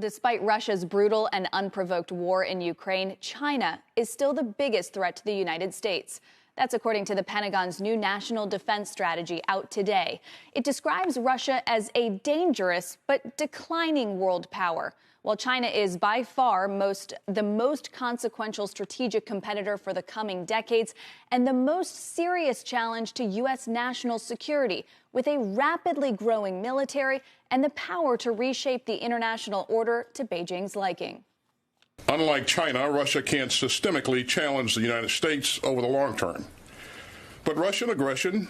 Despite Russia's brutal and unprovoked war in Ukraine, China is still the biggest threat to the United States. That's according to the Pentagon's new national defense strategy out today. It describes Russia as a dangerous but declining world power. While China is by far the most consequential strategic competitor for the coming decades and the most serious challenge to U.S. national security, with a rapidly growing military and the power to reshape the international order to Beijing's liking. Unlike China, Russia can't systemically challenge the United States over the long term. But Russian aggression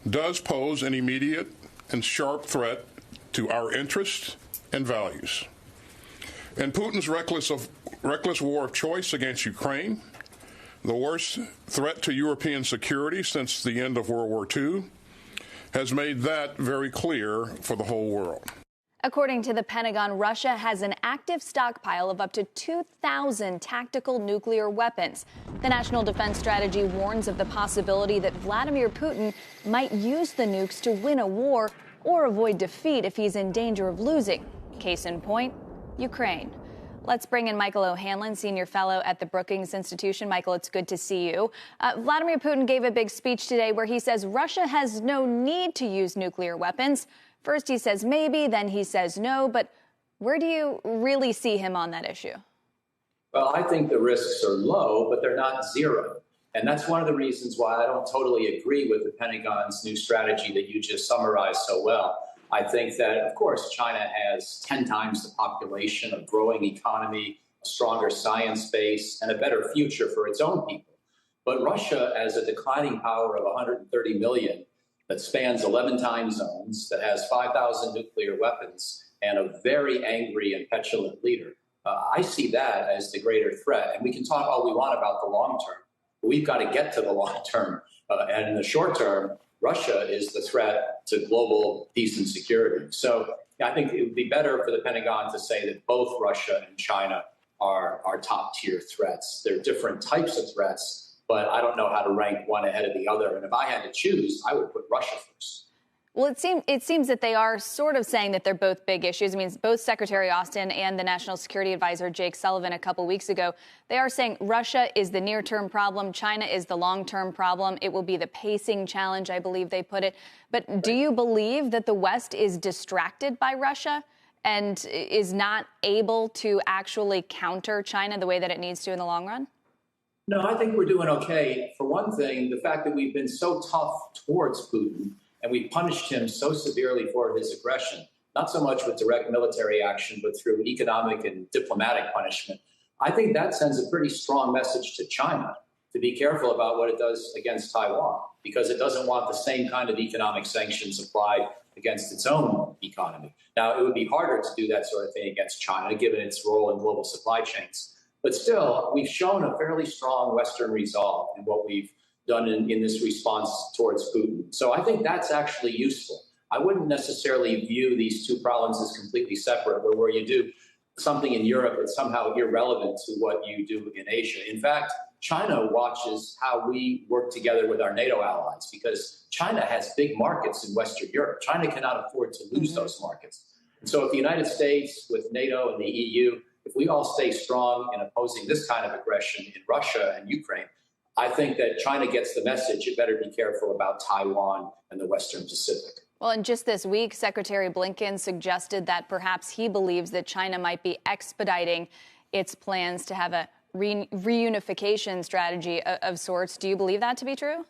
does pose an immediate and sharp threat to our interests and values. And Putin's reckless war of choice against Ukraine, the worst threat to European security since the end of World War II, has made that very clear for the whole world. According to the Pentagon, Russia has an active stockpile of up to 2,000 tactical nuclear weapons. The National Defense Strategy warns of the possibility that Vladimir Putin might use the nukes to win a war or avoid defeat if he's in danger of losing. Case in point, Ukraine. Let's bring in Michael O'Hanlon, senior fellow at the Brookings Institution. Michael, it's good to see you. Vladimir Putin gave a big speech today where he says Russia has no need to use nuclear weapons. First he says maybe, then he says no. But where do you really see him on that issue? Well, I think the risks are low, but they're not zero. And that's one of the reasons why I don't totally agree with the Pentagon's new strategy that you just summarized so well. I think that, of course, China has 10 times the population, a growing economy, a stronger science base, and a better future for its own people. But Russia, as a declining power of 130 million, that spans 11 time zones, that has 5,000 nuclear weapons, and a very angry and petulant leader, I see that as the greater threat. And we can talk all we want about the long term, but we've got to get to the long term. And in the short term, Russia is the threat to global peace and security. So I think it would be better for the Pentagon to say that both Russia and China are top tier threats. They're different types of threats, but I don't know how to rank one ahead of the other. And if I had to choose, I would put Russia first. Well, it seems that they are sort of saying that they're both big issues. I mean, both Secretary Austin and the National Security Advisor Jake Sullivan a couple weeks ago, they are saying Russia is the near-term problem. China is the long-term problem. It will be the pacing challenge, I believe they put it. But do you believe that the West is distracted by Russia and is not able to actually counter China the way that it needs to in the long run? No, I think we're doing okay. For one thing, the fact that we've been so tough towards Putin and we punished him so severely for his aggression, not so much with direct military action, but through economic and diplomatic punishment. I think that sends a pretty strong message to China to be careful about what it does against Taiwan, because it doesn't want the same kind of economic sanctions applied against its own economy. Now, it would be harder to do that sort of thing against China, given its role in global supply chains. But still, we've shown a fairly strong Western resolve in what we've done in this response towards Putin. So I think that's actually useful. I wouldn't necessarily view these two problems as completely separate, where you do something in Europe that's somehow irrelevant to what you do in Asia. In fact, China watches how we work together with our NATO allies, because China has big markets in Western Europe. China cannot afford to lose those markets. And so if the United States, with NATO and the EU, if we all stay strong in opposing this kind of aggression in Russia and Ukraine, I think that China gets the message. It better be careful about Taiwan and the Western Pacific. Well, and just this week, Secretary Blinken suggested that perhaps he believes that China might be expediting its plans to have a reunification strategy of sorts. Do you believe that to be true?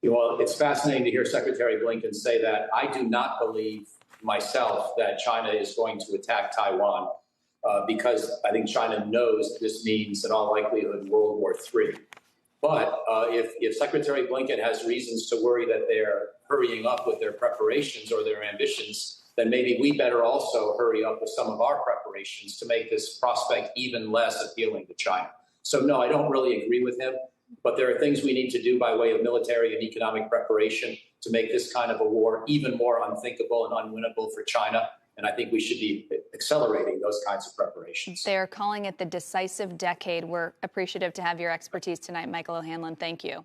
Well, it's fascinating to hear Secretary Blinken say that. I do not believe myself that China is going to attack Taiwan because I think China knows that this means, in all likelihood, World War III. But if Secretary Blinken has reasons to worry that they're hurrying up with their preparations or their ambitions, then maybe we better also hurry up with some of our preparations to make this prospect even less appealing to China. So, no, I don't really agree with him. But there are things we need to do by way of military and economic preparation to make this kind of a war even more unthinkable and unwinnable for China. And I think we should be accelerating those kinds of preparations. They're calling it the decisive decade. We're appreciative to have your expertise tonight, Michael O'Hanlon. Thank you.